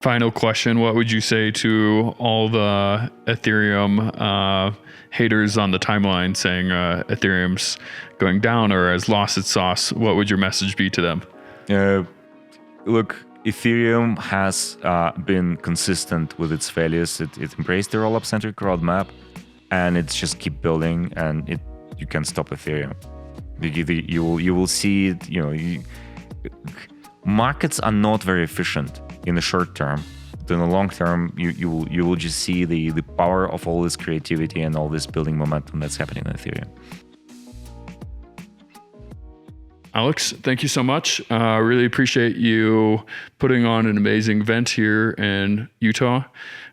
Final question. What would you say to all the Ethereum haters on the timeline saying Ethereum's going down or has lost its sauce? What would your message be to them? Look, Ethereum has been consistent with its values. It embraced the rollup-centric roadmap, and it's just keep building, and you can't stop Ethereum. You will see it. Markets are not very efficient in the short term. But in the long term, you will just see the power of all this creativity and all this building momentum that's happening in Ethereum. Alex, thank you so much. Really appreciate you putting on an amazing event here in Utah.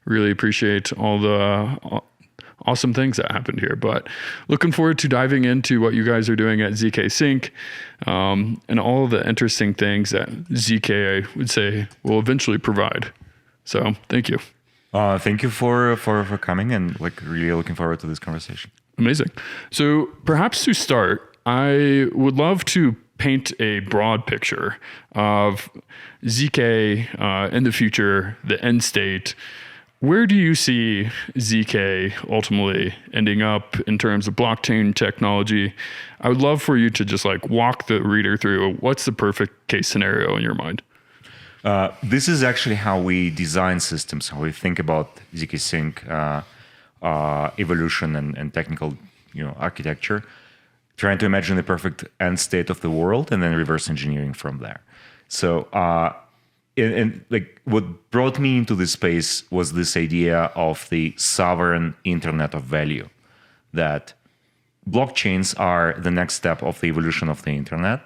Really appreciate all the awesome things that happened here. But looking forward to diving into what you guys are doing at ZkSync and all the interesting things that ZK, I would say, will eventually provide. So thank you. Thank you for coming, and really looking forward to this conversation. Amazing. So perhaps to start, I would love to paint a broad picture of ZK in the future, the end state. Where do you see ZK ultimately ending up in terms of blockchain technology? I would love for you to just walk the reader through what's the perfect case scenario in your mind. This is actually how we design systems, how we think about ZkSync evolution and technical architecture, trying to imagine the perfect end state of the world and then reverse engineering from there. So what brought me into this space was this idea of the sovereign internet of value, that blockchains are the next step of the evolution of the internet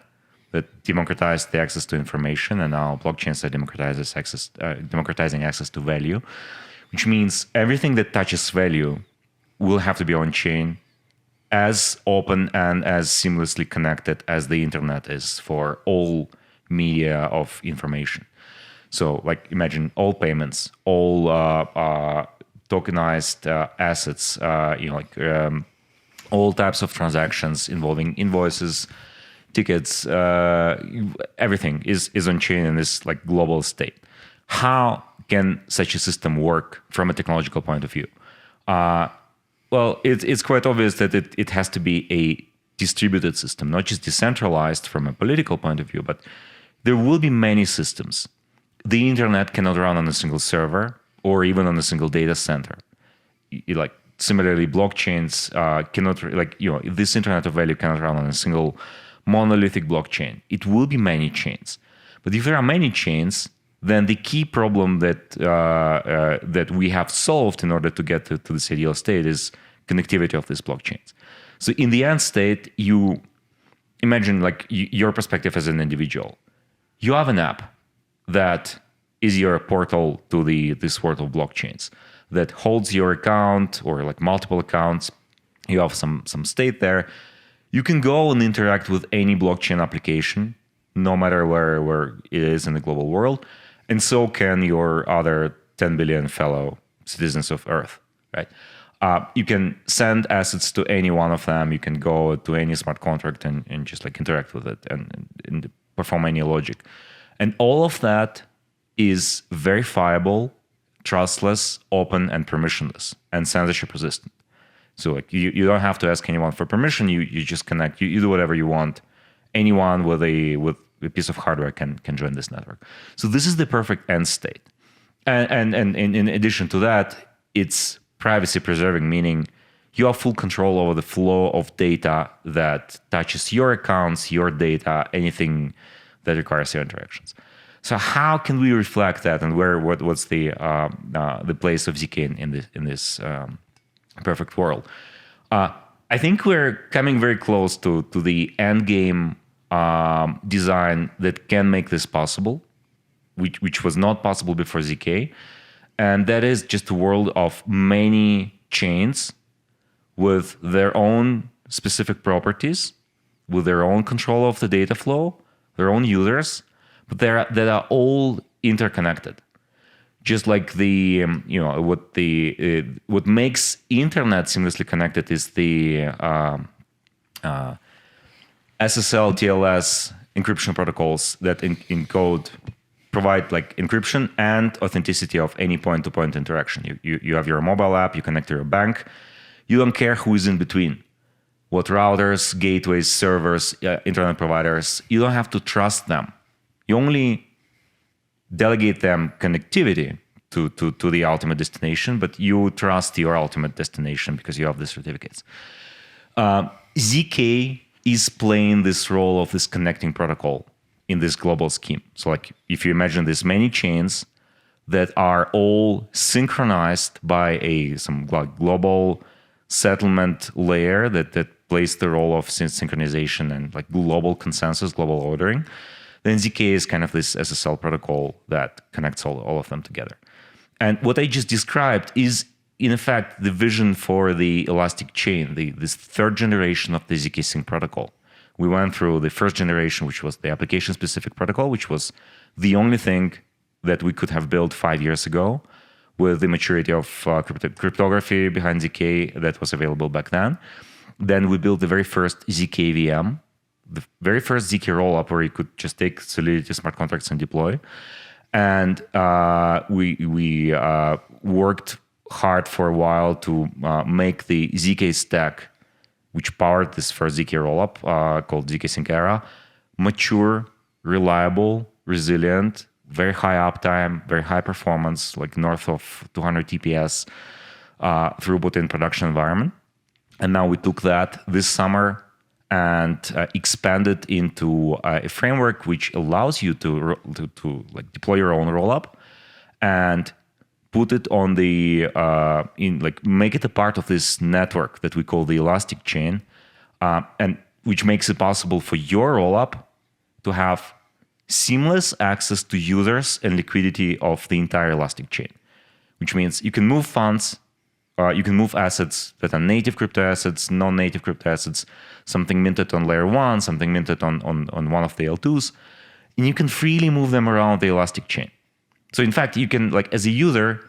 that democratized the access to information, and now blockchains are democratizing access to value, which means everything that touches value will have to be on chain, as open and as seamlessly connected as the internet is for all media of information. So imagine all payments, all tokenized assets, all types of transactions involving invoices, tickets, everything is on chain in this global state. How can such a system work from a technological point of view? Well, it's quite obvious that it has to be a distributed system, not just decentralized from a political point of view, but there will be many systems. The internet cannot run on a single server or even on a single data center. Similarly, blockchains cannot, this internet of value cannot run on a single monolithic blockchain. It will be many chains. But if there are many chains, then the key problem that we have solved in order to get to this ideal state is connectivity of these blockchains. So in the end state, you imagine your perspective as an individual. You have an app that is your portal to this world of blockchains that holds your account or multiple accounts. You have some state there. You can go and interact with any blockchain application, no matter where it is in the global world. And so can your other 10 billion fellow citizens of Earth, right? You can send assets to any one of them. You can go to any smart contract and just interact with it and perform any logic. And all of that is verifiable, trustless, open, and permissionless, and censorship resistant. So you don't have to ask anyone for permission. You just connect. You do whatever you want. Anyone with a piece of hardware can join this network. So this is the perfect end state. And in addition to that, it's privacy preserving, meaning you have full control over the flow of data that touches your accounts, your data, anything that requires your interactions. So how can we reflect that, and what's the place of ZK in this perfect world? I think we're coming very close to the end game design that can make this possible, which was not possible before ZK, and that is just a world of many chains with their own specific properties, with their own control of the data flow, their own users, but that are all interconnected. Just like what makes internet seamlessly connected is the SSL, TLS encryption protocols that encode provide like encryption and authenticity of any point-to-point interaction. You have your mobile app, you connect to your bank. You don't care who is in between. What routers, gateways, servers, internet providers, you don't have to trust them. You only delegate them connectivity to the ultimate destination, but you trust your ultimate destination because you have the certificates. ZK is playing this role of this connecting protocol in this global scheme. So like if you imagine there's many chains that are all synchronized by some global settlement layer that plays the role of synchronization and like global consensus, global ordering, then ZK is kind of this SSL protocol that connects all of them together. And what I just described is, in effect, the vision for the elastic chain, this third generation of the ZkSync protocol. We went through the first generation, which was the application-specific protocol, which was the only thing that we could have built 5 years ago with the maturity of cryptography behind ZK that was available back then. Then we built the very first ZkVM, the very first ZK rollup where you could just take Solidity smart contracts and deploy. And we worked hard for a while to make the ZK stack, which powered this first ZK rollup called ZkSync Era, mature, reliable, resilient, very high uptime, very high performance, like north of 200 TPS throughput in production environment. And now we took that this summer and expanded into a framework which allows you to like deploy your own rollup and put it on the make it a part of this network that we call the elastic chain, and which makes it possible for your rollup to have seamless access to users and liquidity of the entire elastic chain, which means you can move funds, you can move assets that are native crypto assets, non-native crypto assets, something minted on layer 1, something minted on one of the L2s, and you can freely move them around the elastic chain. So in fact, you can, like as a user,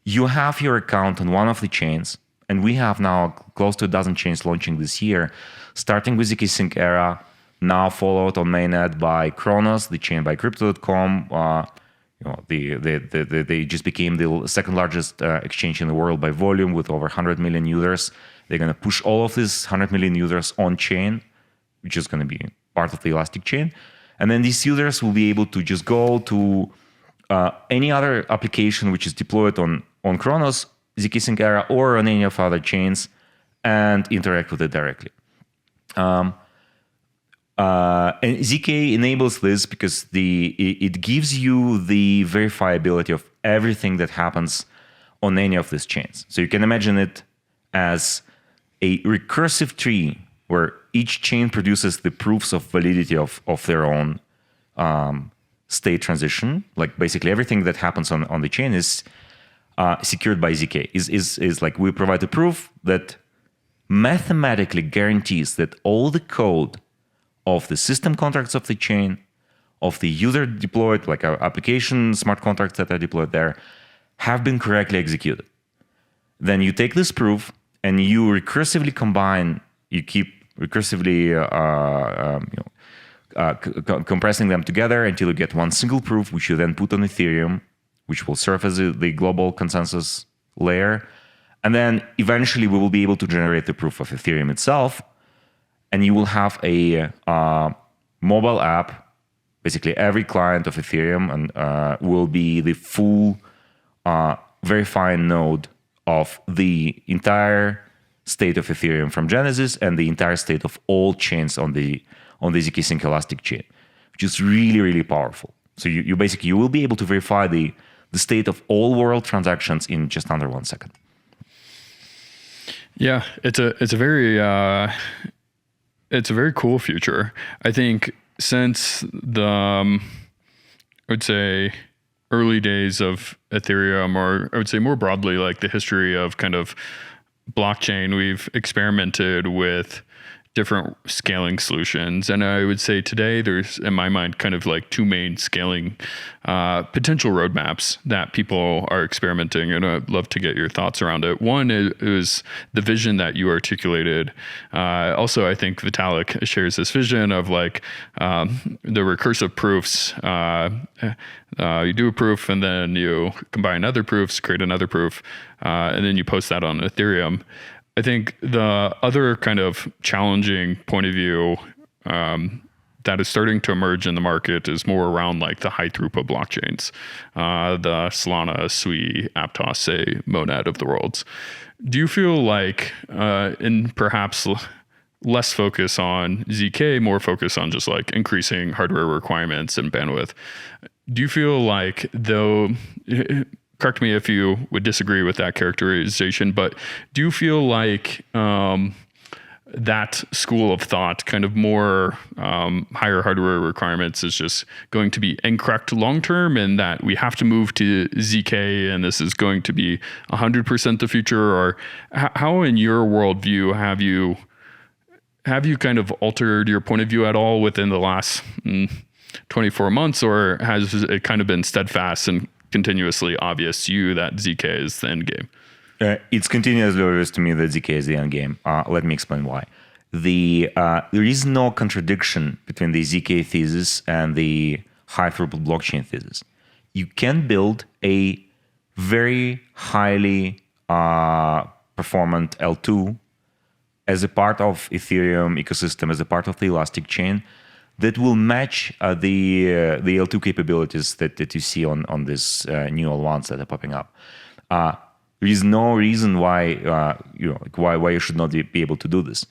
you have your account on one of the chains, and we have now close to a dozen chains launching this year, starting with ZkSync Era, now followed on mainnet by Kronos, the chain by Crypto.com. They just became the second largest exchange in the world by volume with over 100 million users. They're going to push all of these 100 million users on chain, which is going to be part of the elastic chain. And then these users will be able to just go to any other application which is deployed on Kronos, ZkSync Era, or on any of other chains and interact with it directly. And ZK enables this because it gives you the verifiability of everything that happens on any of these chains. So you can imagine it as a recursive tree where each chain produces the proofs of validity of their own state transition. Like basically everything that happens on the chain is secured by ZK. Is like we provide a proof that mathematically guarantees that all the code of the system contracts of the chain, of the user deployed, like our application smart contracts that are deployed there, have been correctly executed. Then you take this proof and you recursively combine, you keep recursively compressing them together until you get one single proof, which you then put on Ethereum, which will serve as the global consensus layer. And then eventually we will be able to generate the proof of Ethereum itself. And you will have a mobile app. Basically, every client of Ethereum and will be the full verifying node of the entire state of Ethereum from Genesis and the entire state of all chains on the ZkSync Elastic chain, which is really, really powerful. So you basically will be able to verify the state of all world transactions in just under 1 second. Yeah, it's a very cool future. I think since the, I would say, early days of Ethereum, or I would say more broadly, like the history of kind of blockchain, we've experimented with different scaling solutions. And I would say today there's, in my mind, kind of like two main scaling potential roadmaps that people are experimenting. And I'd love to get your thoughts around it. One is the vision that you articulated. Also, I think Vitalik shares this vision of like the recursive proofs. You do a proof and then you combine other proofs, create another proof, and then you post that on Ethereum. I think the other kind of challenging point of view that is starting to emerge in the market is more around like the high throughput blockchains, the Solana, Sui, Aptos, say, Monad of the worlds. Do you feel like in perhaps less focus on ZK, more focus on just like increasing hardware requirements and bandwidth, do you feel like though, correct me if you would disagree with that characterization, but do you feel like that school of thought, kind of more higher hardware requirements, is just going to be incorrect long-term, and that we have to move to ZK and this is going to be 100% the future? Or how in your worldview have you kind of altered your point of view at all within the last 24 months, or has it kind of been steadfast and continuously obvious to you that ZK is the end game? It's continuously obvious to me that ZK is the end game. Let me explain why. There is no contradiction between the ZK thesis and the high throughput blockchain thesis. You can build a very highly performant L2 as a part of Ethereum ecosystem, as a part of the Elastic chain, that will match the L2 capabilities that you see on this new L1s that are popping up. There is no reason why why you should not be able to do this.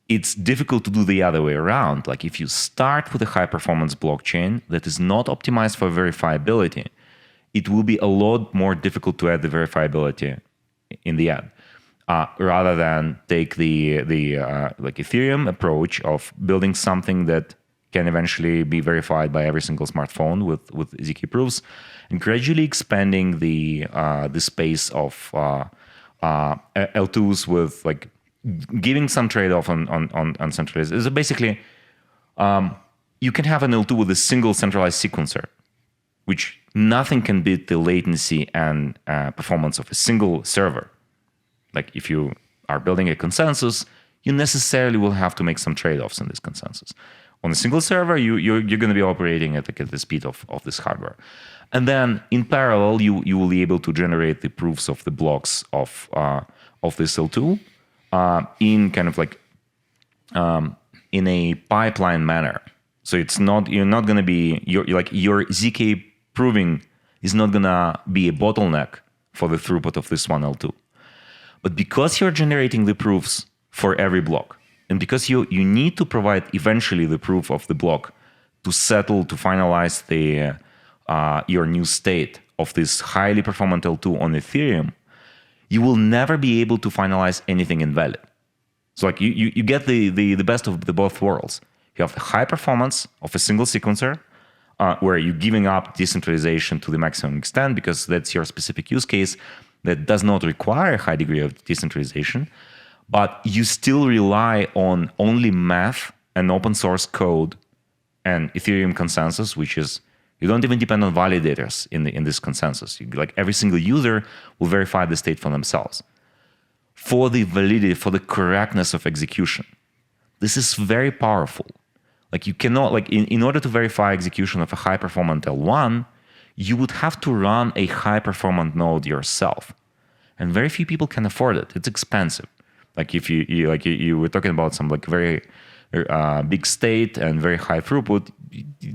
It's difficult to do the other way around. Like if you start with a high performance blockchain that is not optimized for verifiability, it will be a lot more difficult to add the verifiability in the end. Rather than take the like Ethereum approach of building something that can eventually be verified by every single smartphone with ZK proofs, and gradually expanding the space of L2s with like giving some trade-off on centralized. Is basically you can have an L2 with a single centralized sequencer, which nothing can beat the latency and performance of a single server. Like if you are building a consensus, you necessarily will have to make some trade-offs in this consensus. On a single server, you're going to be operating at the speed of this hardware. And then in parallel, you will be able to generate the proofs of the blocks of this L2 in kind of like in a pipeline manner. So you're not going to be your ZK proving is not going to be a bottleneck for the throughput of this one L2. But because you're generating the proofs for every block, and because you need to provide eventually the proof of the block to settle, to finalize your new state of this highly performant L2 on Ethereum, you will never be able to finalize anything invalid. So like you get the best of the both worlds. You have the high performance of a single sequencer, where you're giving up decentralization to the maximum extent because that's your specific use case that does not require a high degree of decentralization, but you still rely on only math and open source code and Ethereum consensus, which is, you don't even depend on validators in this consensus. Like every single user will verify the state for themselves. For the validity, for the correctness of execution. This is very powerful. Like you cannot, like in order to verify execution of a high performant L1, you would have to run a high performant node yourself. And very few people can afford it. It's expensive. Like if you were talking about some like very big state and very high throughput,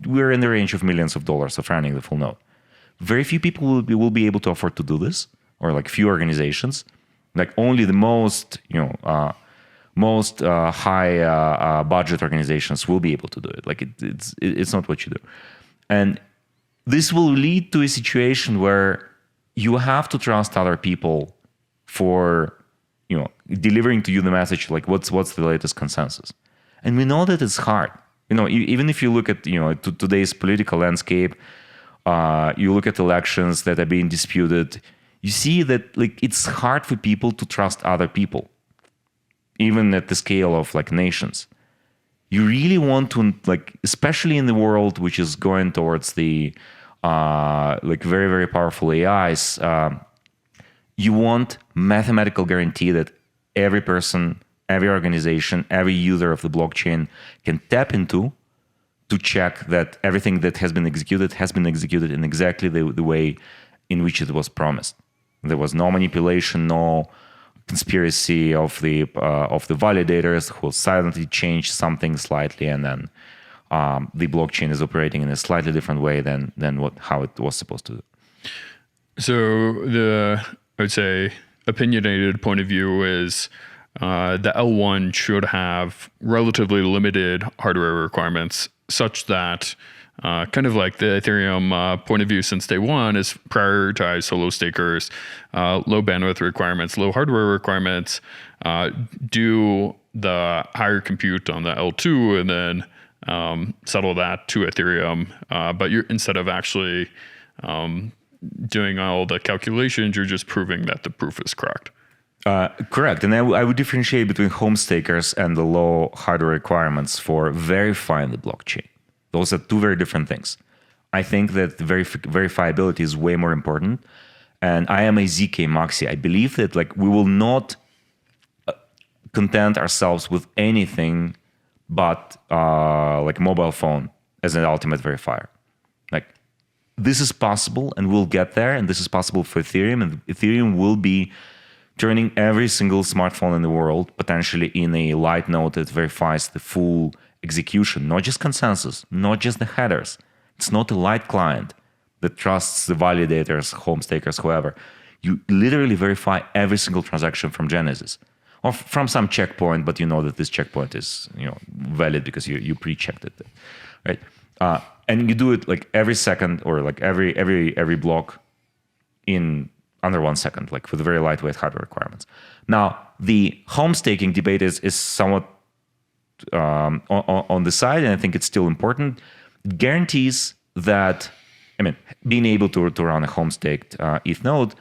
we're in the range of millions of dollars of running the full node. Very few people will be able to afford to do this, or like few organizations. Like only the most high budget organizations will be able to do it. Like it's not what you do. And this will lead to a situation where you have to trust other people for, delivering to you the message like what's the latest consensus. And we know that it's hard. Even if you look at today's political landscape, you look at elections that are being disputed, you see that like it's hard for people to trust other people. even at the scale of like nations. You really want to, like, especially in the world which is going towards the like very, very powerful AIs, you want mathematical guarantee that every person, every organization, every user of the blockchain can tap into to check that everything that has been executed in exactly the way in which it was promised. There was no manipulation, no conspiracy of the validators who silently change something slightly, and then the blockchain is operating in a slightly different way than how it was supposed to do. So I would say, opinionated point of view is the L1 should have relatively limited hardware requirements, such that kind of like the Ethereum point of view since day one is prioritize solo stakers, low bandwidth requirements, low hardware requirements, do the higher compute on the L2, and then settle that to Ethereum. But you're, instead of actually doing all the calculations, you're just proving that the proof is correct. Correct. And I would differentiate between home stakers and the low hardware requirements for verifying the blockchain. Those are two very different things. I think that verifiability is way more important. And I am a ZK maxi. I believe that like we will not content ourselves with anything but like mobile phone as an ultimate verifier. Like, this is possible, and we'll get there, and this is possible for Ethereum, and Ethereum will be turning every single smartphone in the world potentially in a light node that verifies the full execution, not just consensus, not just the headers. It's not a light client that trusts the validators, home stakers, whoever. You literally verify every single transaction from Genesis, or from some checkpoint, but you know that this checkpoint is valid because you pre-checked it, right? And you do it like every second, or like every block in under 1 second, like with very lightweight hardware requirements. Now, the home staking debate is somewhat on the side, and I think it's still important. It guarantees that, being able to run a home staked ETH node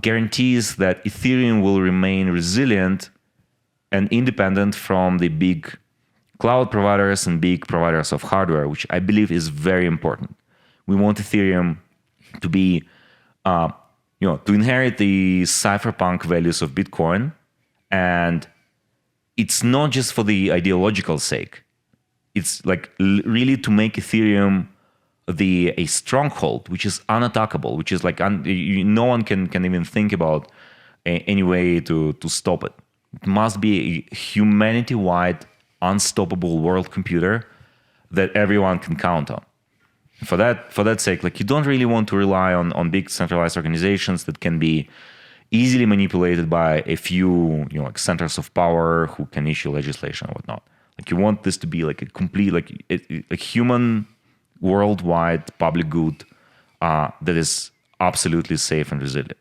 guarantees that Ethereum will remain resilient and independent from the big cloud providers and big providers of hardware, which I believe is very important. We want Ethereum to be, to inherit the Cypher Punk values of Bitcoin. And it's not just for the ideological sake. It's like really to make Ethereum a stronghold, which is unattackable, which is like no one can even think about any way to stop it. It must be a humanity-wide, unstoppable world computer that everyone can count on. For that sake, like, you don't really want to rely on big centralized organizations that can be easily manipulated by a few like centers of power who can issue legislation and whatnot. Like, you want this to be like a complete, like a human worldwide public good that is absolutely safe and resilient.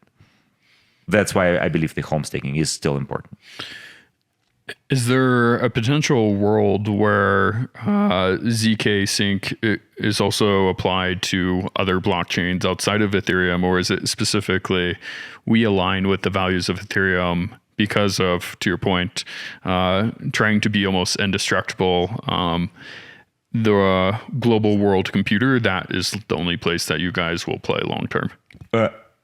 That's why I believe the home staking is still important. Is there a potential world where ZkSync is also applied to other blockchains outside of Ethereum, or is it specifically we align with the values of Ethereum because of, to your point, trying to be almost indestructible? The global world computer, that is the only place that you guys will play long term.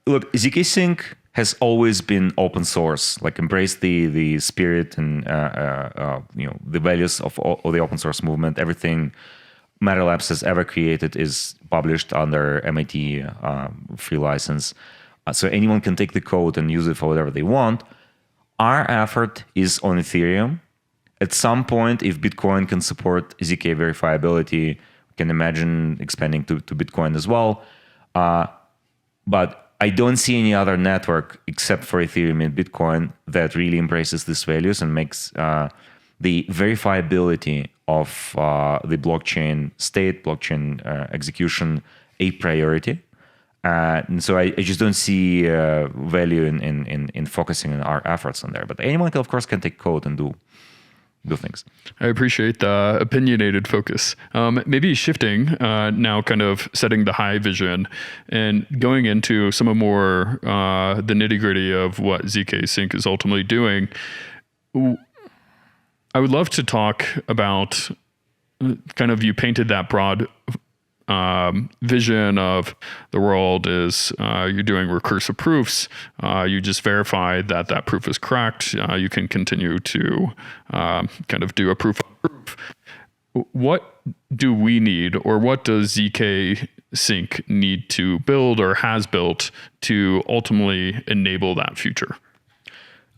Look, ZkSync has always been open source, like embraced the spirit and the values of the open source movement. Everything Matter Labs has ever created is published under MIT free license, so anyone can take the code and use it for whatever they want. Our effort is on Ethereum. At some point, if Bitcoin can support ZK verifiability, we can imagine expanding to Bitcoin as well. But I don't see any other network except for Ethereum and Bitcoin that really embraces these values and makes the verifiability of the blockchain state, blockchain execution a priority. And so I just don't see value in focusing on our efforts on there. But anyone, of course, can take code and do things. I appreciate the opinionated focus. Maybe shifting now, kind of setting the high vision and going into some of more the nitty gritty of what ZkSync is ultimately doing. I would love to talk about kind of, you painted that broad vision of the world is you're doing recursive proofs. You just verified that that proof is correct. You can continue to kind of do a proof of proof. What do we need, or what does ZkSync need to build or has built to ultimately enable that future?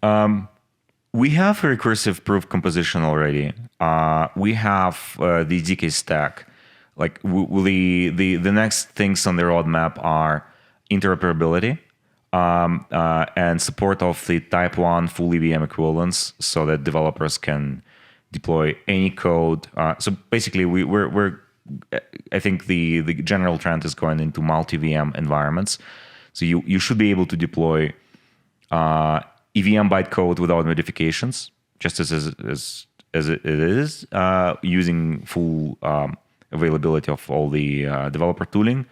We have a recursive proof composition already. We have the ZK stack. Like the next things on the roadmap are interoperability and support of the type 1 full EVM equivalence, so that developers can deploy any code. So basically, I think the general trend is going into multi-VM environments. So you should be able to deploy EVM bytecode without modifications, just as it is, using full availability of all the developer tooling.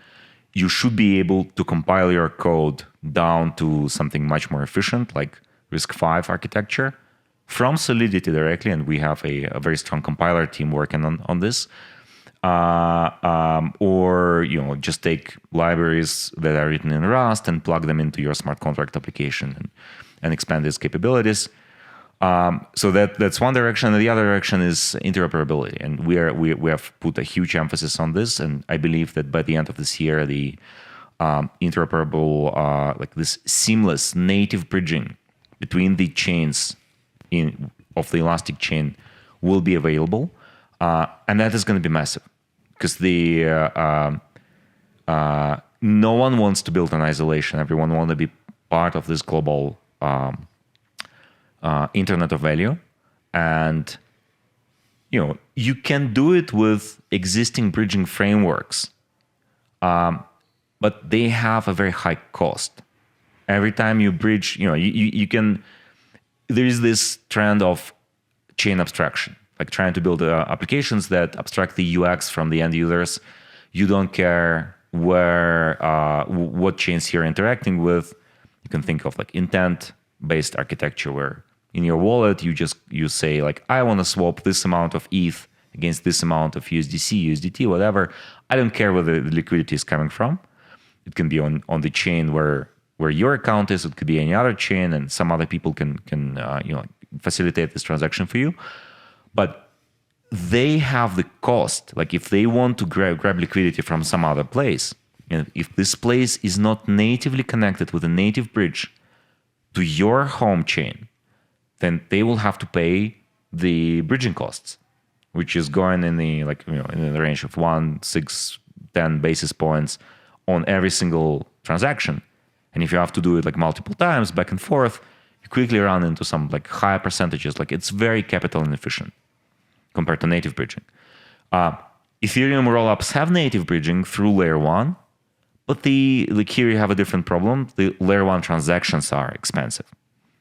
You should be able to compile your code down to something much more efficient, like RISC-V architecture, from Solidity directly, and we have a very strong compiler team working on this. Or just take libraries that are written in Rust and plug them into your smart contract application and expand its capabilities. So that's one direction. And the other direction is interoperability, and we have put a huge emphasis on this. And I believe that by the end of this year, the interoperable, like this seamless native bridging between the chains of the Elastic chain will be available, and that is going to be massive, because no one wants to build in isolation. Everyone wants to be part of this global Internet of Value, and you can do it with existing bridging frameworks, but they have a very high cost. Every time you bridge, you can. There is this trend of chain abstraction, like trying to build applications that abstract the UX from the end users. You don't care what chains you're interacting with. You can think of like intent-based architecture, where in your wallet you say like, I want to swap this amount of ETH against this amount of USDC, USDT, whatever. I don't care where the liquidity is coming from. It can be on the chain where your account is. It could be any other chain, and some other people can facilitate this transaction for you. But they have the cost. Like if they want to grab liquidity from some other place, and if this place is not natively connected with a native bridge to your home chain, then they will have to pay the bridging costs, which is going in the in the range of 1, 6, 10 basis points on every single transaction. And if you have to do it like multiple times back and forth, you quickly run into some like higher percentages. Like it's very capital inefficient compared to native bridging. Ethereum rollups have native bridging through layer 1, but here you have a different problem. The layer 1 transactions are expensive.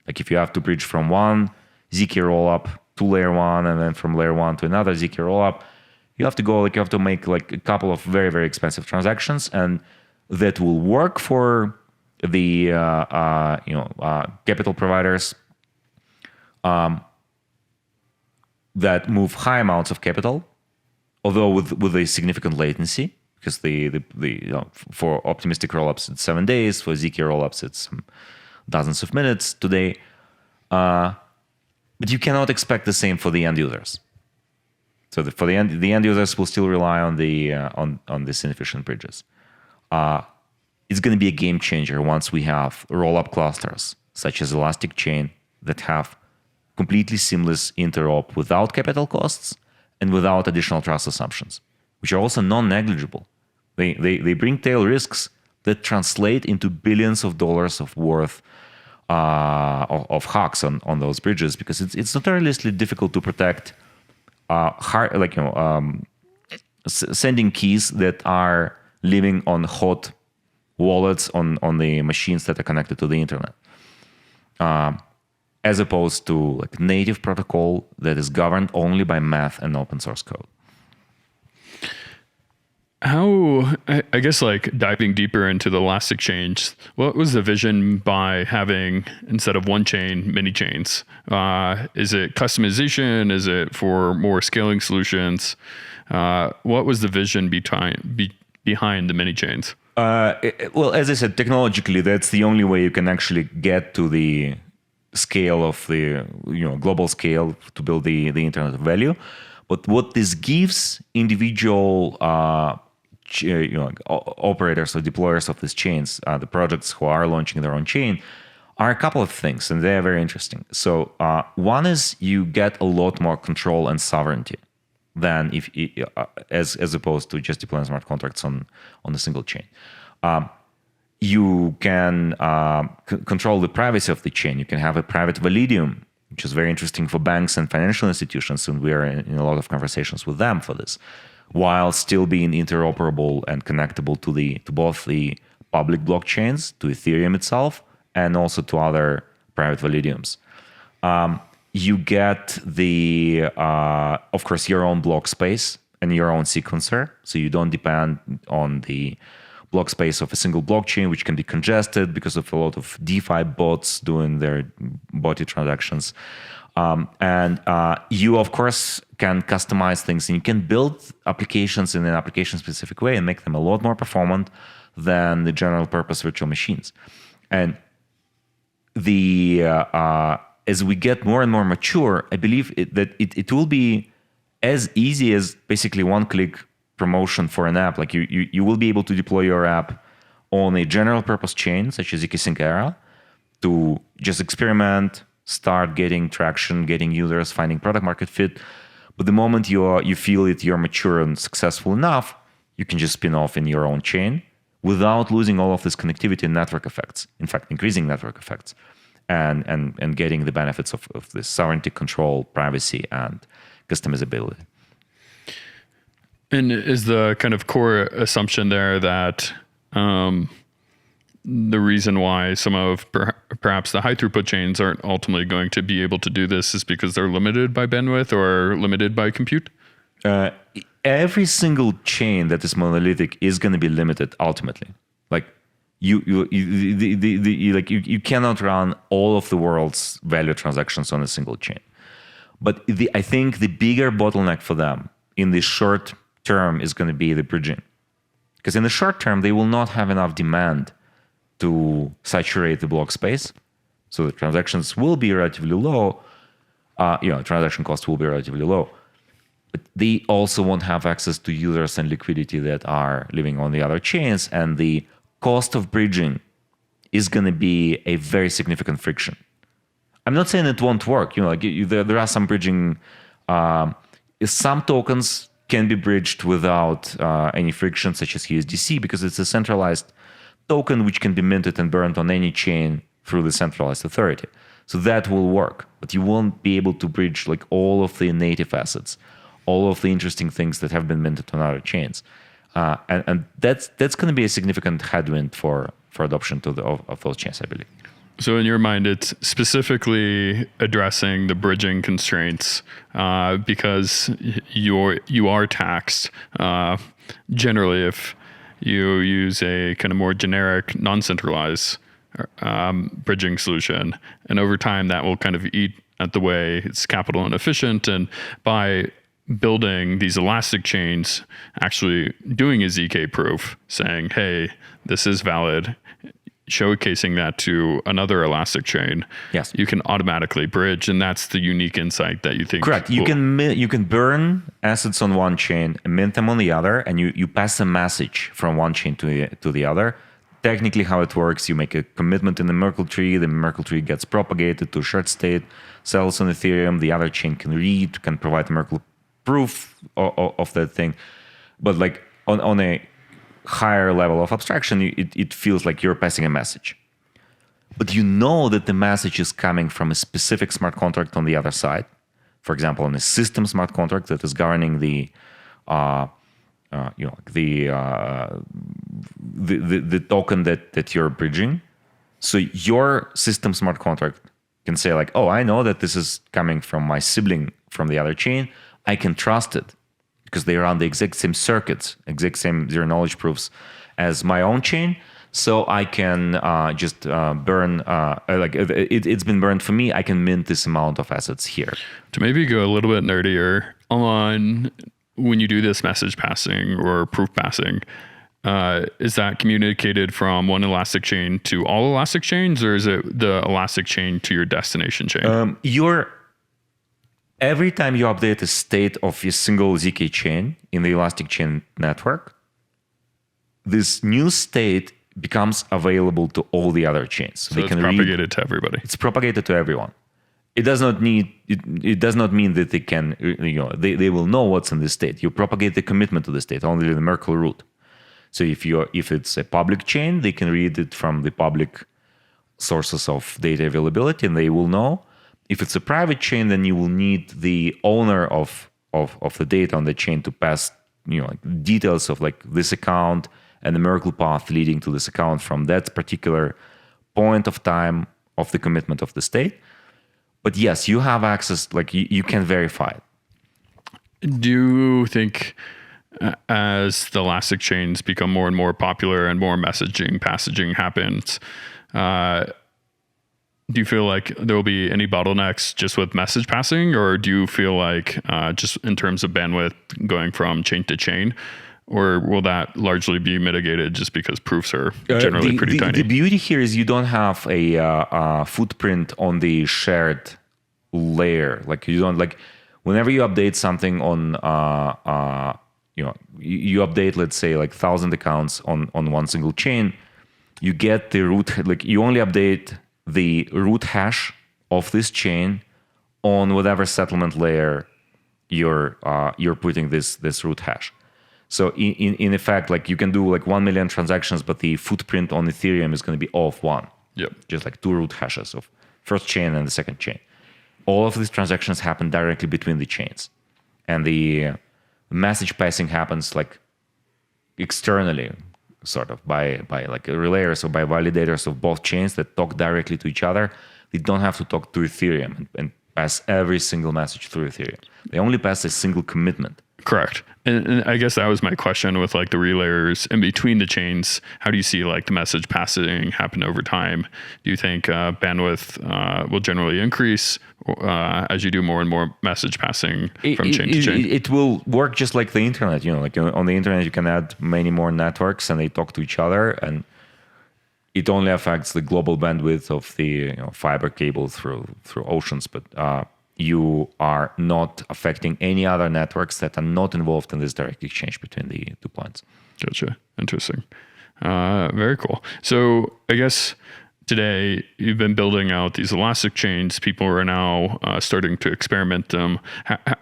Like if you have to bridge from one ZK rollup to layer 1, and then from layer 1 to another ZK rollup, you have to make like a couple of very, very expensive transactions, and that will work for the capital providers that move high amounts of capital, although with a significant latency, because for optimistic rollups it's 7 days, for ZK rollups it's dozens of minutes today, but you cannot expect the same for the end users. So for the end users will still rely on these inefficient bridges. It's going to be a game changer once we have rollup clusters such as Elastic Chain that have completely seamless interop without capital costs and without additional trust assumptions, which are also non-negligible. They bring tail risks that translate into billions of dollars of worth of hacks on those bridges, because it's notoriously difficult to protect sending keys that are living on hot wallets on the machines that are connected to the internet, as opposed to like native protocol that is governed only by math and open source code. I guess like diving deeper into the Elastic chains, what was the vision by having, instead of one chain, many chains? Is it customization? Is it for more scaling solutions? What was the vision behind the many chains? Well, as I said, technologically, that's the only way you can actually get to the scale of the global scale to build the internet of value. But what this gives individual operators or deployers of these chains, the projects who are launching their own chain, are a couple of things, and they are very interesting. So one is you get a lot more control and sovereignty than if as opposed to just deploying smart contracts on a single chain. You can control the privacy of the chain. You can have a private validium, which is very interesting for banks and financial institutions, and we are in a lot of conversations with them for this, while still being interoperable and connectable to both the public blockchains, to Ethereum itself, and also to other private validiums. You get of course, your own block space and your own sequencer, so you don't depend on the block space of a single blockchain, which can be congested because of a lot of DeFi bots doing their botty transactions. And you, of course, can customize things, and you can build applications in an application-specific way and make them a lot more performant than the general-purpose virtual machines. And as we get more and more mature, I believe that it will be as easy as basically one-click promotion for an app. Like you will be able to deploy your app on a general-purpose chain, such as ZkSync Era, to just experiment, start getting traction, getting users, finding product market fit. But the moment you feel you're mature and successful enough, you can just spin off in your own chain without losing all of this connectivity and network effects. In fact, increasing network effects and getting the benefits of this sovereignty, control, privacy, and customizability. And is the kind of core assumption there that the reason why some of perhaps the high throughput chains aren't ultimately going to be able to do this is because they're limited by bandwidth or limited by compute? Every single chain that is monolithic is going to be limited ultimately. Like you cannot run all of the world's value transactions on a single chain. But I think the bigger bottleneck for them in the short term is going to be the bridging, because in the short term they will not have enough demand to saturate the block space, so the transactions will be relatively low. Transaction cost will be relatively low, but they also won't have access to users and liquidity that are living on the other chains, and the cost of bridging is going to be a very significant friction. I'm not saying it won't work. There are some bridging. Some tokens can be bridged without any friction, such as USDC, because it's a centralized token which can be minted and burned on any chain through the centralized authority. So that will work, but you won't be able to bridge like all of the native assets, all of the interesting things that have been minted on other chains, and that's going to be a significant headwind for adoption of those chains, I believe. So in your mind, it's specifically addressing the bridging constraints because you are taxed generally if you use a kind of more generic, non-centralized bridging solution. And over time, that will kind of eat at the way it's capital inefficient. And by building these elastic chains, actually doing a ZK proof, saying, hey, this is valid, showcasing that to another elastic chain, yes, you can automatically bridge, and that's the unique insight that you think. Correct. You can burn assets on one chain and mint them on the other, and you pass a message from one chain to the other. Technically, how it works, you make a commitment in the Merkle tree. The Merkle tree gets propagated to a shared state, sells on Ethereum. The other chain can read, can provide Merkle proof of that thing. But like on a higher level of abstraction, it feels like you're passing a message. But you know that the message is coming from a specific smart contract on the other side. For example, on a system smart contract that is governing the token that you're bridging. So your system smart contract can say like, oh, I know that this is coming from my sibling from the other chain. I can trust it because they run the exact same circuits, exact same zero knowledge proofs as my own chain. So I can just burn, it's been burned for me. I can mint this amount of assets here. To maybe go a little bit nerdier on when you do this message passing or proof passing, is that communicated from one Elastic chain to all Elastic chains, or is it the Elastic chain to your destination chain? Every time you update the state of a single ZK chain in the Elastic chain network, this new state becomes available to all the other chains. So it's propagated to everybody. It's propagated to everyone. It does not need. It does not mean that they can. They will know what's in this state. You propagate the commitment to the state only the Merkle root. So if it's a public chain, they can read it from the public sources of data availability, and they will know. If it's a private chain, then you will need the owner of the data on the chain to pass details of this account and the Merkle path leading to this account from that particular point of time of the commitment of the state. But yes, you have access, you can verify it. Do you think as the Elastic chains become more and more popular and more passaging happens, do you feel like there will be any bottlenecks just with message passing, or do you feel like just in terms of bandwidth going from chain to chain, or will that largely be mitigated just because proofs are generally pretty tiny? The beauty here is you don't have a footprint on the shared layer. You don't whenever you update something on you update, let's say 1,000 accounts on one single chain, you get the root. You only update the root hash of this chain on whatever settlement layer you're putting this root hash. So in effect, you can do 1 million transactions, but the footprint on Ethereum is going to be all of one. Yep. Just 2 root hashes of first chain and the second chain. All of these transactions happen directly between the chains, and the message passing happens externally, sort of by relayers or by validators of both chains that talk directly to each other. They don't have to talk to Ethereum and pass every single message through Ethereum. They only pass a single commitment. Correct. And I guess that was my question with the relayers in between the chains. How do you see the message passing happen over time? Do you think bandwidth will generally increase as you do more and more message passing from chain to chain? It will work just like the internet. On the internet you can add many more networks and they talk to each other, and it only affects the global bandwidth of the fiber cable through oceans, but you are not affecting any other networks that are not involved in this direct exchange between the 2 points. Gotcha. Interesting. Very cool. So I guess today you've been building out these Elastic chains. People are now starting to experiment them.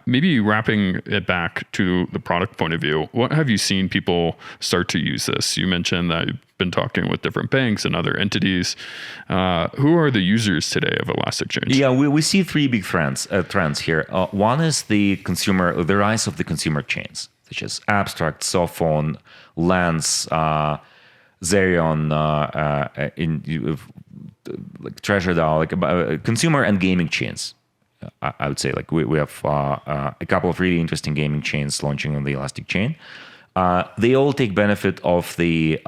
Maybe wrapping it back to the product point of view, what have you seen people start to use this? You mentioned that you've been talking with different banks and other entities. Who are the users today of Elastic chains? Yeah, we see 3 big trends here. One is the rise of the consumer chains, such as Abstract, Sophon, Lens, Zerion, Treasure DAO, consumer and gaming chains. I would say we have a couple of really interesting gaming chains launching on the Elastic chain. They all take benefit of the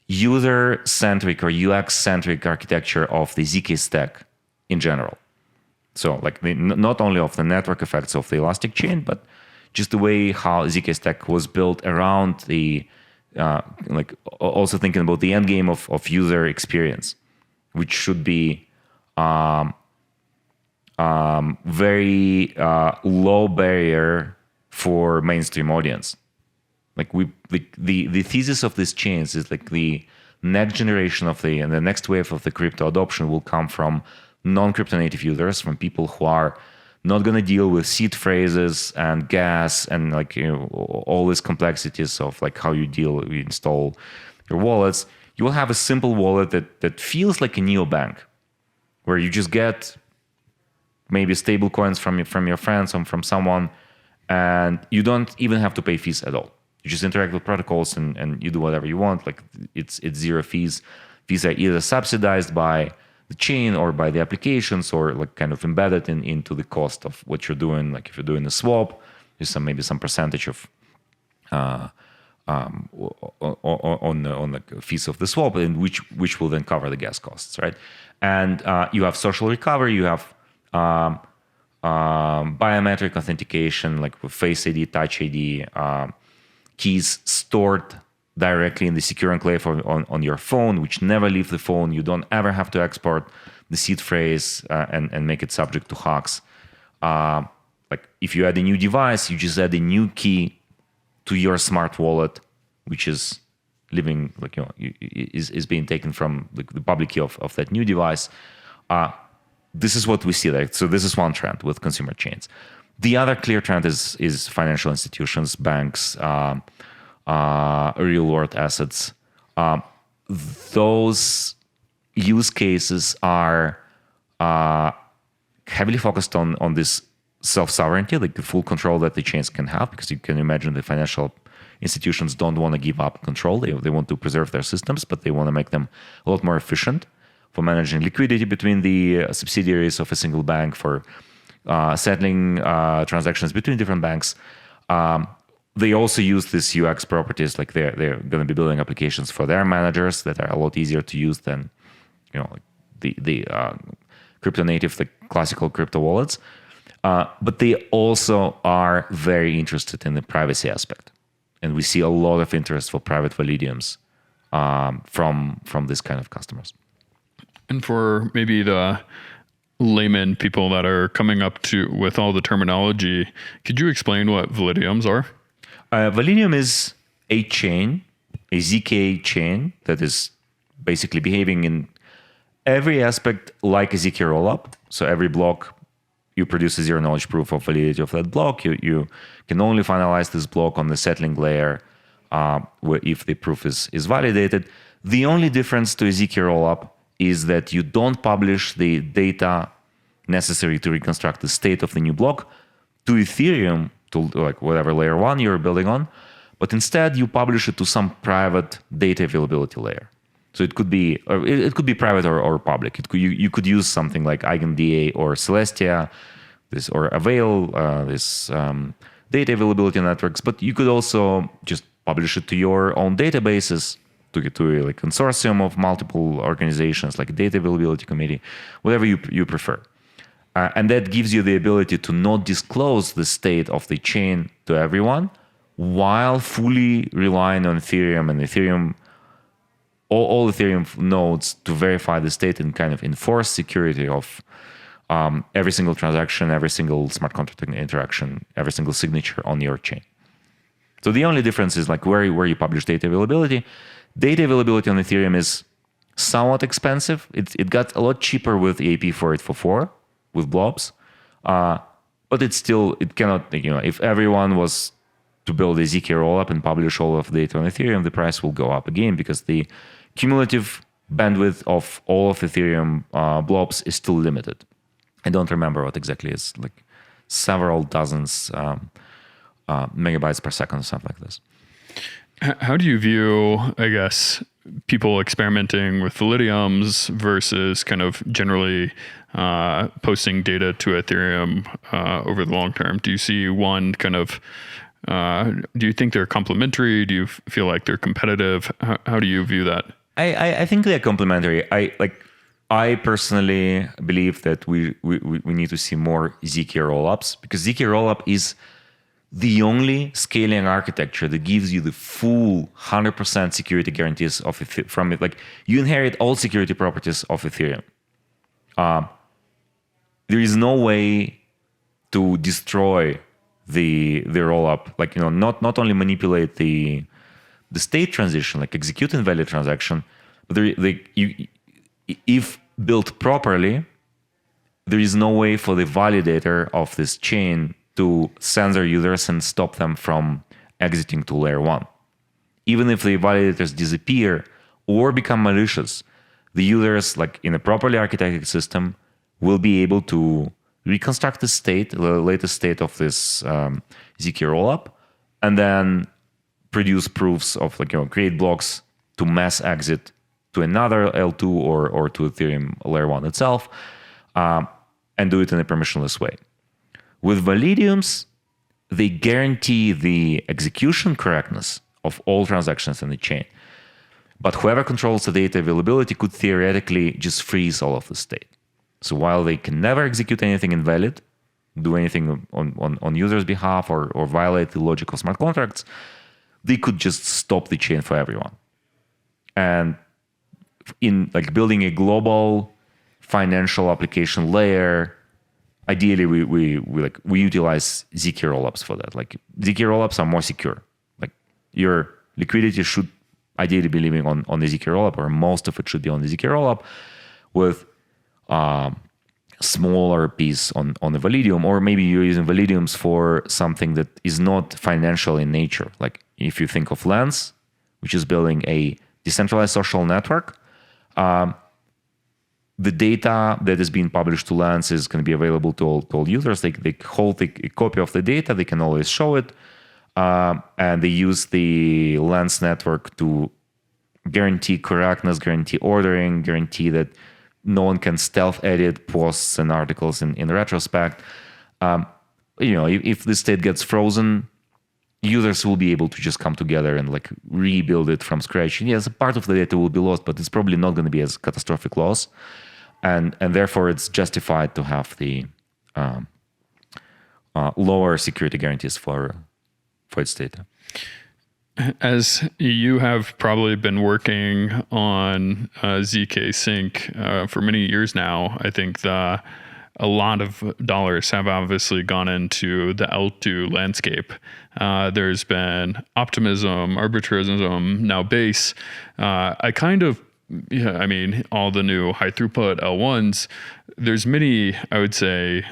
user-centric or UX-centric architecture of the ZK stack in general. So not only of the network effects of the Elastic chain, but just the way how ZK stack was built around the also thinking about the end game of user experience, which should be very low barrier for mainstream audience. The thesis of these chains is the next generation of and the next wave of the crypto adoption will come from non-crypto native users, from people who are not going to deal with seed phrases and gas and all these complexities of how you install your wallets. You will have a simple wallet that feels like a neobank, where you just get maybe stable coins from your friends or from someone, and you don't even have to pay fees at all. You just interact with protocols and you do whatever you want. It's zero fees. Fees are either subsidized by the chain or by the applications, or kind of embedded into the cost of what you're doing. If you're doing a swap, There's maybe some percentage of on the fees of the swap, and which will then cover the gas costs, right? And you have social recovery, you have biometric authentication, like with Face ID, Touch ID, keys stored directly in the secure enclave on your phone, which never leave the phone. You don't ever have to export the seed phrase and make it subject to hacks. Like if you add a new device, you just add a new key to your smart wallet, which is living, like, is being taken from the public key of that new device. This is what we see there. So this is one trend with consumer chains. The other clear trend is financial institutions, banks, real world assets. Those use cases are heavily focused on this self-sovereignty, like the full control that the chains can have, because you can imagine the financial institutions don't want to give up control. They want to preserve their systems, but they want to make them a lot more efficient for managing liquidity between the subsidiaries of a single bank, for settling transactions between different banks. They also use these UX properties, like they're going to be building applications for their managers that are a lot easier to use than the crypto native, the classical crypto wallets. But they also are very interested in the privacy aspect. And we see a lot of interest for private validiums from this kind of customers. And for maybe the layman people that are coming up to with all the terminology, could you explain what validiums are? Validium is a chain, a ZK chain that is basically behaving in every aspect like a ZK rollup. So every block, you produce a zero knowledge proof of validity of that block. You can only finalize this block on the settling layer where if the proof is validated. The only difference to a ZK rollup is that you don't publish the data necessary to reconstruct the state of the new block to Ethereum, to like whatever layer 1 you're building on, but instead you publish it to some private data availability layer. So it could be private or public. You could use something like EigenDA or Celestia, or Avail, data availability networks. But you could also just publish it to your own databases, to a consortium of multiple organizations, like a data availability committee, whatever you prefer. And that gives you the ability to not disclose the state of the chain to everyone, while fully relying on Ethereum and Ethereum. All Ethereum nodes to verify the state and kind of enforce security of every single transaction, every single smart contract interaction, every single signature on your chain. So the only difference is like where you publish data availability. Data availability on Ethereum is somewhat expensive. It got a lot cheaper with EAP 4844 with blobs, but it cannot, if everyone was to build a ZK rollup and publish all of the data on Ethereum, the price will go up again because the cumulative bandwidth of all of Ethereum blobs is still limited. I don't remember what exactly is, like several dozens megabytes per second or something like this. How do you view, I guess, people experimenting with validiums versus kind of generally posting data to Ethereum over the long term? Do you see one kind of, do you think they're complementary? Do you feel like they're competitive? How do you view that? I think they're complementary. I personally believe that we need to see more ZK rollups, because ZK rollup is the only scaling architecture that gives you the full 100% security guarantees from it. Like, you inherit all security properties of Ethereum. There is no way to destroy the rollup. Like, not only manipulate the state transition, like execute invalid transaction, but if built properly, there is no way for the validator of this chain to censor users and stop them from exiting to layer 1. Even if the validators disappear or become malicious, the users, like in a properly architected system, will be able to reconstruct the latest state of this ZK rollup, and then produce proofs of, create blocks to mass exit to another L2 or to Ethereum layer 1 itself, and do it in a permissionless way. With validiums, they guarantee the execution correctness of all transactions in the chain. But whoever controls the data availability could theoretically just freeze all of the state. So while they can never execute anything invalid, do anything on users' behalf or violate the logic of smart contracts, they could just stop the chain for everyone. And in like building a global financial application layer, ideally we utilize ZK rollups for that. Like ZK rollups are more secure. Like your liquidity should ideally be living on the ZK rollup, or most of it should be on the ZK rollup, with smaller piece on the validium, or maybe you're using validiums for something that is not financial in nature. Like if you think of Lens, which is building a decentralized social network, the data that is being published to Lens is going to be available to all users. They hold a copy of the data, they can always show it, and they use the Lens network to guarantee correctness, guarantee ordering, guarantee that no one can stealth edit posts and articles in retrospect. If the state gets frozen, users will be able to just come together and like rebuild it from scratch. And yes, a part of the data will be lost, but it's probably not going to be as catastrophic loss. And therefore, it's justified to have the lower security guarantees for its data. As you have probably been working on ZkSync for many years now, I think a lot of dollars have obviously gone into the L2 landscape. There's been optimism, arbitrarism, now base. All the new high throughput L1s, there's many, I would say,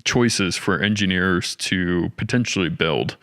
choices for engineers to potentially build.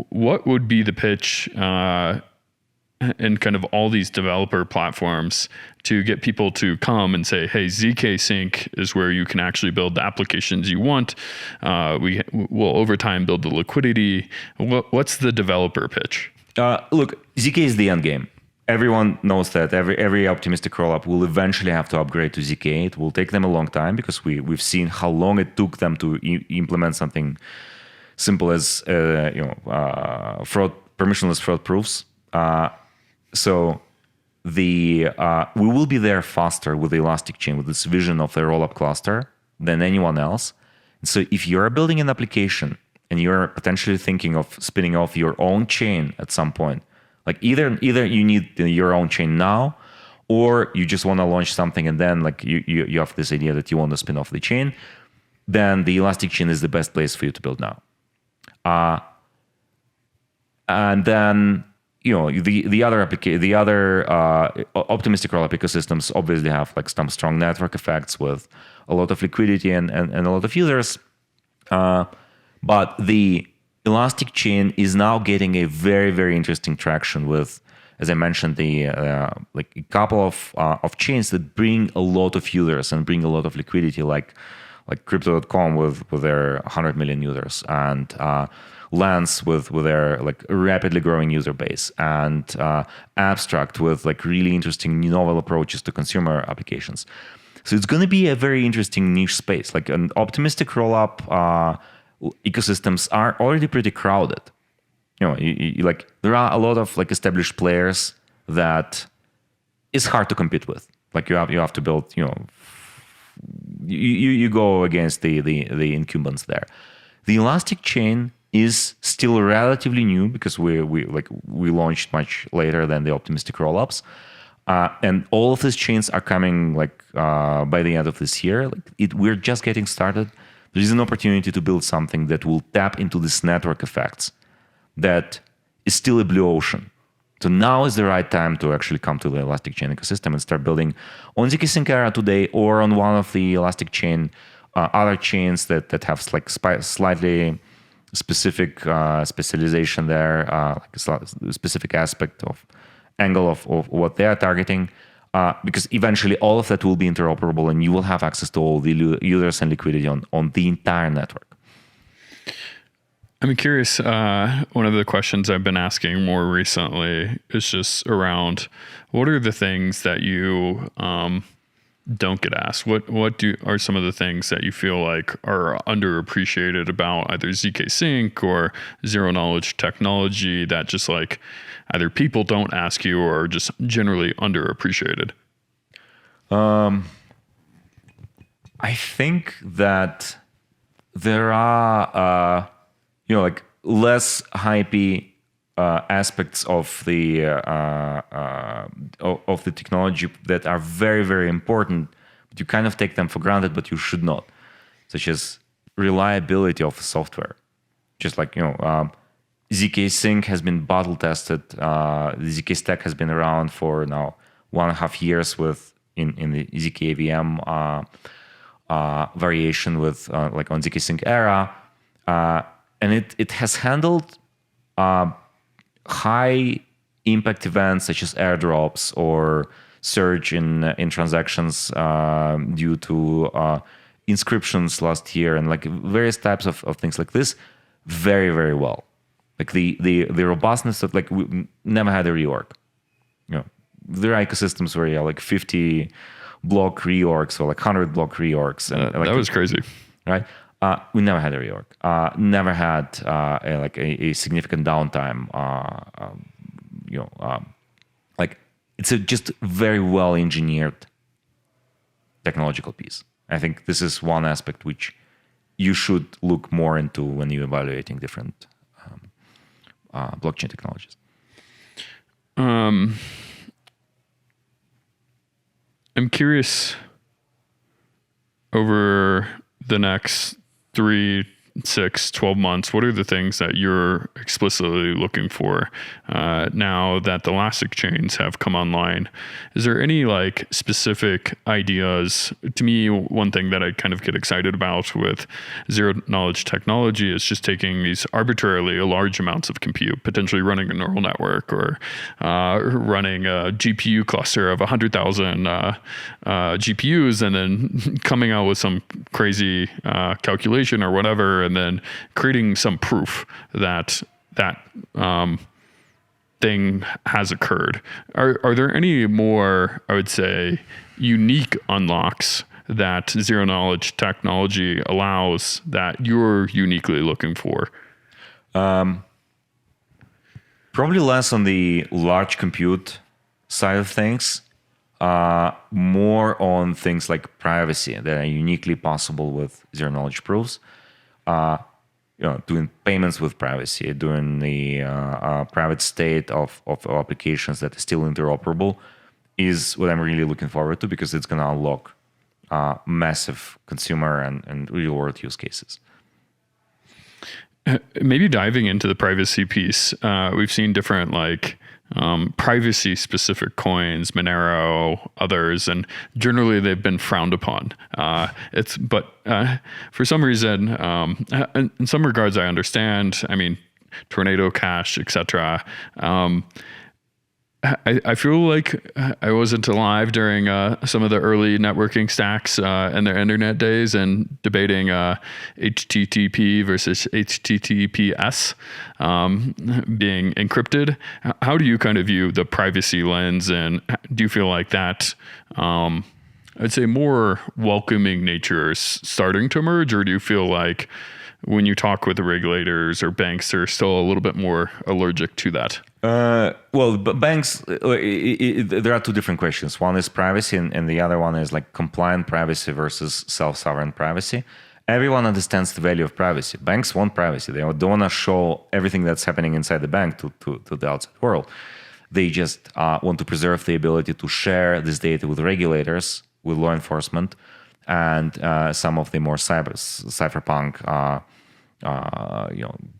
What would be the pitch in kind of all these developer platforms to get people to come and say, hey, ZkSync is where you can actually build the applications you want. We will over time build the liquidity. What's the developer pitch? Look, ZK is the end game. Everyone knows that every optimistic rollup will eventually have to upgrade to ZK. It will take them a long time because we've seen how long it took them to implement something simple as permissionless fraud proofs. So we will be there faster with the Elastic Chain, with this vision of the rollup cluster, than anyone else. So if you're building an application and you're potentially thinking of spinning off your own chain at some point, like either you need your own chain now, or you just want to launch something and then like you have this idea that you want to spin off the chain, then the Elastic Chain is the best place for you to build now. And then the other optimistic rollup ecosystems obviously have like some strong network effects with a lot of liquidity and a lot of users. But the Elastic Chain is now getting a very, very interesting traction with, as I mentioned, a couple of chains that bring a lot of users and bring a lot of liquidity, like Crypto.com with their 100 million users, and Lens with their like rapidly growing user base, and Abstract with like really interesting novel approaches to consumer applications. So it's going to be a very interesting niche space. Like an optimistic rollup ecosystems are already pretty crowded. There are a lot of like established players that is hard to compete with. Like you have to build, you go against the incumbents there. The Elastic Chain is still relatively new because we launched much later than the optimistic rollups, and all of these chains are coming by the end of this year. We're just getting started. There is an opportunity to build something that will tap into these network effects that is still a blue ocean. So now is the right time to actually come to the Elastic Chain ecosystem and start building on ZkSync Era today, or on one of the Elastic Chain other chains that have like slightly specific specialization there, like a specific aspect of angle of what they are targeting, because eventually all of that will be interoperable and you will have access to all the users and liquidity on the entire network. I'm curious, one of the questions I've been asking more recently is just around what are the things that you don't get asked? What are some of the things that you feel like are underappreciated about either ZkSync or zero knowledge technology that just like either people don't ask you or just generally underappreciated? I think that there are, like less hypey aspects of the technology that are very, very important, but you kind of take them for granted, but you should not, such as reliability of software. Just like, ZkSync has been battle tested. The ZK stack has been around for now 1.5 years in the ZkAVM variation with like on ZkSync era, and it has handled high impact events such as airdrops or surge in transactions due to inscriptions last year, and like various types of things like this very, very well. Like the robustness of, like, we never had a reorg. There are ecosystems where you have like 50 block reorgs or like 100 block reorgs, and like, that was crazy, right? We never had a reorg. Never had a significant downtime. Like it's a just very well engineered technological piece. I think this is one aspect which you should look more into when you're evaluating different blockchain technologies. I'm curious, over the next 3, 6, 12 months, what are the things that you're explicitly looking for now that the Elastic chains have come online? Is there any like specific ideas? To me, one thing that I kind of get excited about with zero knowledge technology is just taking these arbitrarily large amounts of compute, potentially running a neural network or running a GPU cluster of 100,000 GPUs, and then coming out with some crazy calculation or whatever, and then creating some proof that thing has occurred. Are there any more, I would say, unique unlocks that zero knowledge technology allows that you're uniquely looking for? Probably less on the large compute side of things, more on things like privacy that are uniquely possible with zero knowledge proofs. Doing payments with privacy, doing the private state of applications that are still interoperable is what I'm really looking forward to, because it's going to unlock massive consumer and real world use cases. Maybe diving into the privacy piece, we've seen different like privacy specific coins, Monero, others, and generally they've been frowned upon. But for some reason, in some regards, I understand. I mean, Tornado Cash, etc. I feel like I wasn't alive during some of the early networking stacks in their internet days and debating HTTP versus HTTPS being encrypted. How do you kind of view the privacy lens, and do you feel like that, I'd say, more welcoming nature is starting to emerge, or do you feel like when you talk with the regulators or banks, they're still a little bit more allergic to that? Well, banks, there are two different questions. One is privacy, and the other one is like compliant privacy versus self-sovereign privacy. Everyone understands the value of privacy. Banks want privacy. They don't want to show everything that's happening inside the bank to the outside world. They just want to preserve the ability to share this data with regulators, with law enforcement, and some of the more Cypher Punk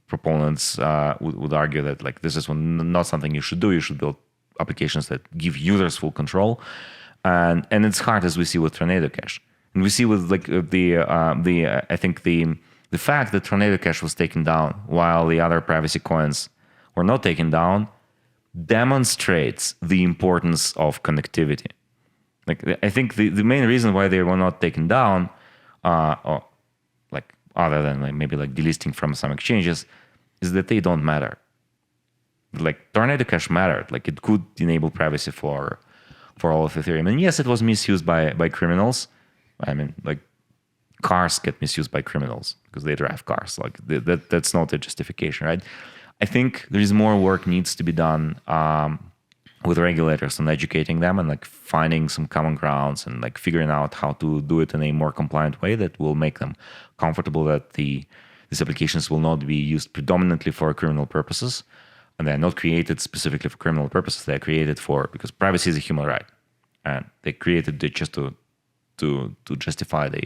proponents would argue that like this is not something you should do. You should build applications that give users full control, and it's hard, as we see with Tornado Cash, and we see with like I think the fact that Tornado Cash was taken down while the other privacy coins were not taken down demonstrates the importance of connectivity. Like I think the main reason why they were not taken down, or like other than like maybe like delisting from some exchanges, is that they don't matter. Like Tornado Cash mattered. Like it could enable privacy for all of Ethereum. And yes, it was misused by criminals. I mean, like cars get misused by criminals because they drive cars. Like that's not a justification, right? I think there is more work needs to be done with regulators and educating them and like finding some common grounds and like figuring out how to do it in a more compliant way that will make them comfortable that these applications will not be used predominantly for criminal purposes, and they're not created specifically for criminal purposes. They're created because privacy is a human right, and they created it just to justify the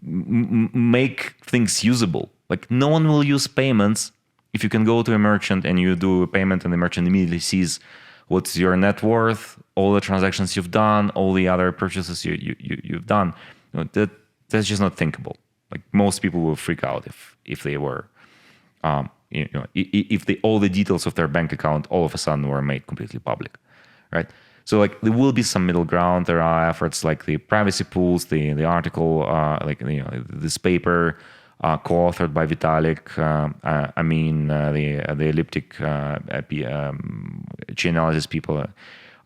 make things usable. Like no one will use payments if you can go to a merchant and you do a payment and the merchant immediately sees what's your net worth, all the transactions you've done, all the other purchases you've done. That's just not thinkable. Like most people will freak out if they were, if all the details of their bank account all of a sudden were made completely public, right? So like there will be some middle ground. There are efforts like the privacy pools, the article, this paper. Co-authored by Vitalik, the elliptic chain analysis people.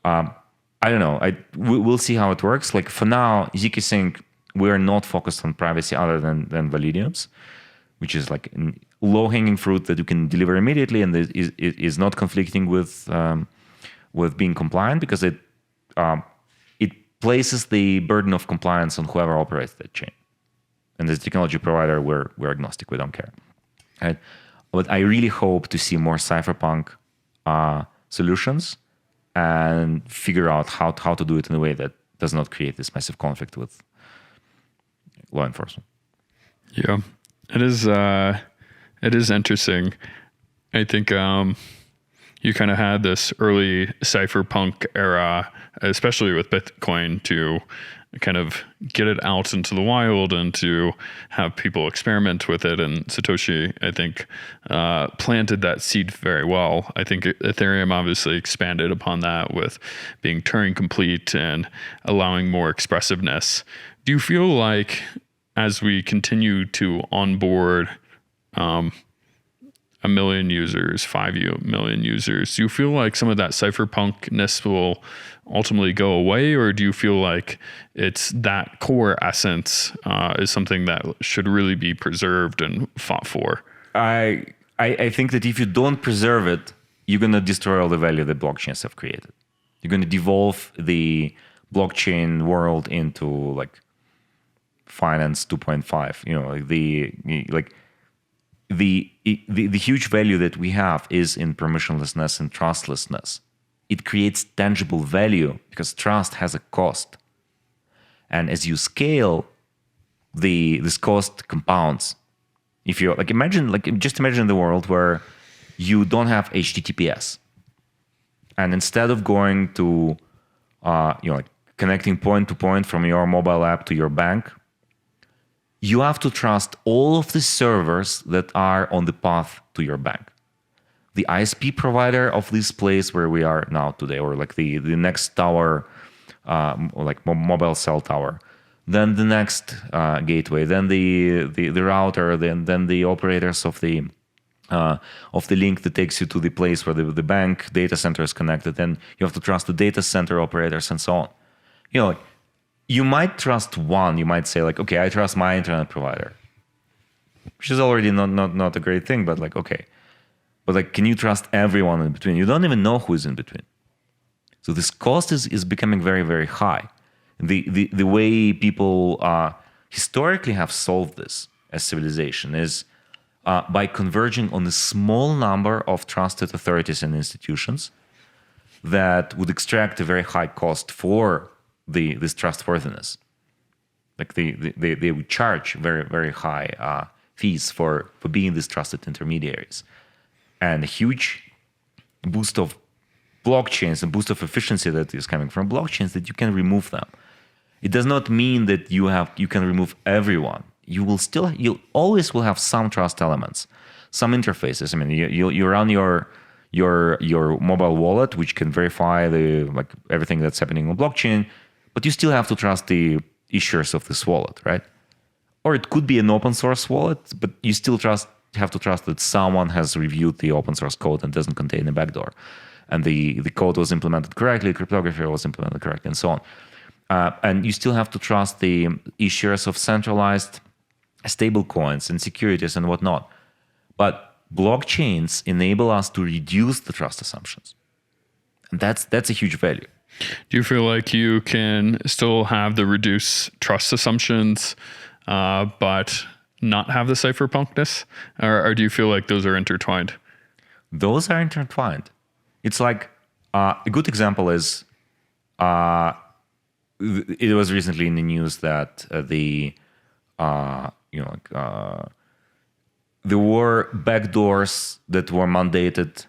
I don't know. We'll see how it works. Like for now, ZkSync, we're not focused on privacy other than validiums, which is like low-hanging fruit that you can deliver immediately and is not conflicting with being compliant because it places the burden of compliance on whoever operates that chain. And as a technology provider, we're agnostic. We don't care. Right? But I really hope to see more Cypher Punk solutions and figure out how to do it in a way that does not create this massive conflict with law enforcement. Yeah, it is interesting. I think you kind of had this early Cypher Punk era, especially with Bitcoin, to kind of get it out into the wild and to have people experiment with it. And Satoshi, I think, planted that seed very well. I think Ethereum obviously expanded upon that with being Turing complete and allowing more expressiveness. Do you feel like as we continue to onboard 1 million users, 5 million users, do you feel like some of that cypherpunkness will ultimately go away, or do you feel like it's that core essence is something that should really be preserved and fought for? I think that if you don't preserve it, you're going to destroy all the value that blockchains have created. You're going to devolve the blockchain world into like finance 2.5. The huge value that we have is in permissionlessness and trustlessness. It creates tangible value because trust has a cost. And as you scale, this cost compounds. If you just imagine the world where you don't have HTTPS. And instead of going to connecting point to point from your mobile app to your bank, you have to trust all of the servers that are on the path to your bank. The ISP provider of this place where we are now today, or like the next tower, or like mobile cell tower, then the next gateway, then the router, then the operators of the link that takes you to the place where the bank data center is connected. Then you have to trust the data center operators and so on. You might trust one. You might say like, okay, I trust my internet provider, which is already not a great thing, but like, okay. But like, can you trust everyone in between? You don't even know who is in between. So this cost is becoming very, very high. The way people historically have solved this as civilization is by converging on a small number of trusted authorities and institutions that would extract a very high cost for this trustworthiness. Like they would charge very, very high fees for being these trusted intermediaries. And a huge boost of blockchains and boost of efficiency that is coming from blockchains, that you can remove them. It does not mean that you can remove everyone. You always will have some trust elements, some interfaces. I mean, you run your mobile wallet, which can verify everything that's happening on blockchain, but you still have to trust the issuers of this wallet, right? Or it could be an open source wallet, but you still have to trust that someone has reviewed the open source code and doesn't contain a backdoor. and the code was implemented correctly, cryptography was implemented correctly, and so on. And you still have to trust the issuers of centralized stable coins and securities and whatnot. But blockchains enable us to reduce the trust assumptions. And that's a huge value. Do you feel like you can still have the reduced trust assumptions, but not have the cypherpunkness? Or do you feel like those are intertwined? Those are intertwined. It's like a good example is it was recently in the news that there were backdoors that were mandated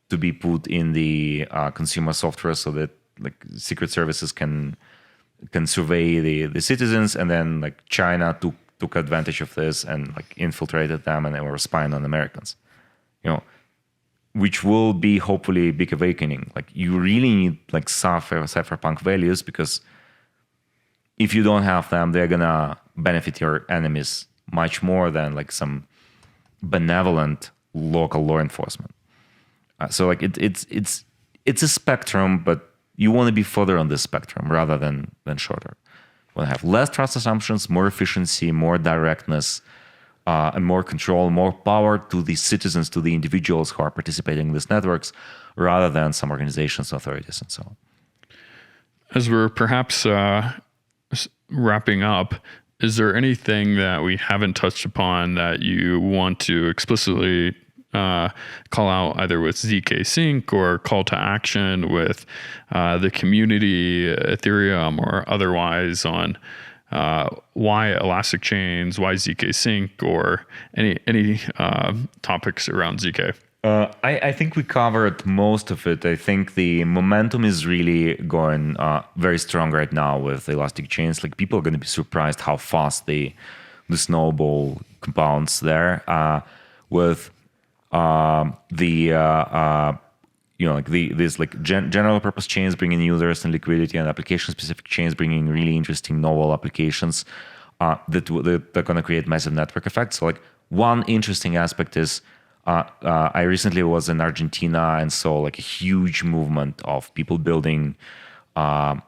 to be put in the consumer software so that like secret services can survey the citizens, and then like China took advantage of this and like infiltrated them, and they were spying on Americans. Which will be hopefully a big awakening. Like you really need like cypherpunk values, because if you don't have them, they're gonna benefit your enemies much more than like some benevolent local law enforcement. So like it's a spectrum, but you want to be further on this spectrum rather than shorter. You want to have less trust assumptions, more efficiency, more directness, and more control, more power to the citizens, to the individuals who are participating in these networks, rather than some organizations, authorities, and so on. As we're perhaps wrapping up, is there anything that we haven't touched upon that you want to explicitly call out, either with ZkSync or call to action with the community, Ethereum or otherwise, on why Elastic Chains, why ZkSync, or any topics around ZK? I think we covered most of it. I think the momentum is really going very strong right now with Elastic Chains. Like people are going to be surprised how fast the snowball compounds there with these like general purpose chains bringing users and liquidity, and application specific chains bringing really interesting novel applications that are going to create massive network effects. So like one interesting aspect is I recently was in Argentina and saw like a huge movement of people building on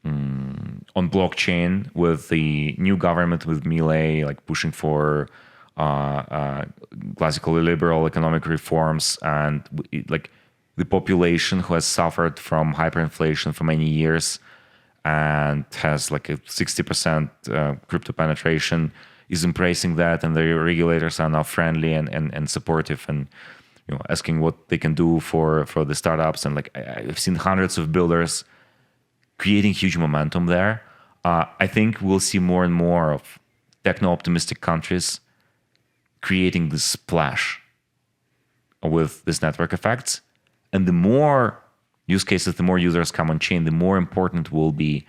blockchain with the new government, with Milei, like pushing for classical liberal economic reforms, and like the population who has suffered from hyperinflation for many years and has like a 60% crypto penetration is embracing that, and the regulators are now friendly and supportive, and asking what they can do for the startups. And like I've seen hundreds of builders creating huge momentum there. I think we'll see more and more of techno-optimistic countries creating this splash with these network effects. And the more use cases, the more users come on chain, the more important will be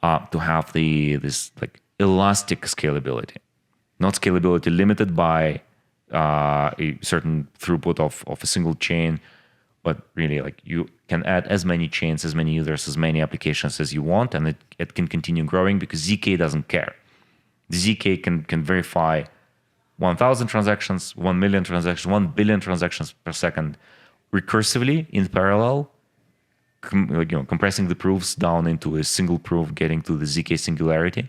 to have this like elastic scalability, not scalability limited by a certain throughput of a single chain, but really like you can add as many chains, as many users, as many applications as you want, and it can continue growing, because ZK doesn't care. ZK can verify 1,000 transactions, 1 million transactions, 1 billion transactions per second recursively in parallel, compressing the proofs down into a single proof, getting to the ZK singularity.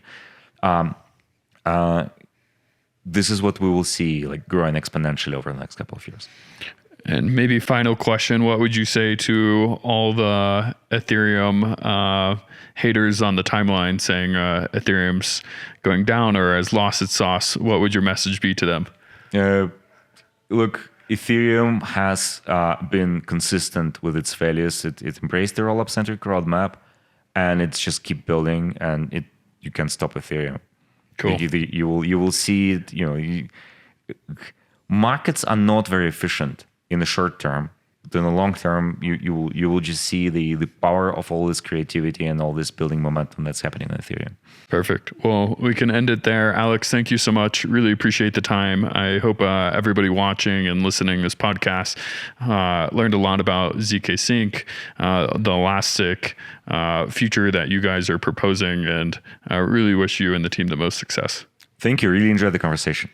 This is what we will see like growing exponentially over the next couple of years. And maybe final question, what would you say to all the Ethereum haters on the timeline saying Ethereum's going down or has lost its sauce? What would your message be to them? Look, Ethereum has been consistent with its values. It embraced the rollup-centric roadmap, and it's just keep building, and you can't stop Ethereum. Cool. You will see it. Markets are not very efficient in the short term, but in the long term, you will just see the power of all this creativity and all this building momentum that's happening in Ethereum. Perfect. Well, we can end it there. Alex, thank you so much. Really appreciate the time. I hope everybody watching and listening to this podcast learned a lot about ZkSync, the Elastic future that you guys are proposing, and I really wish you and the team the most success. Thank you. Really enjoyed the conversation.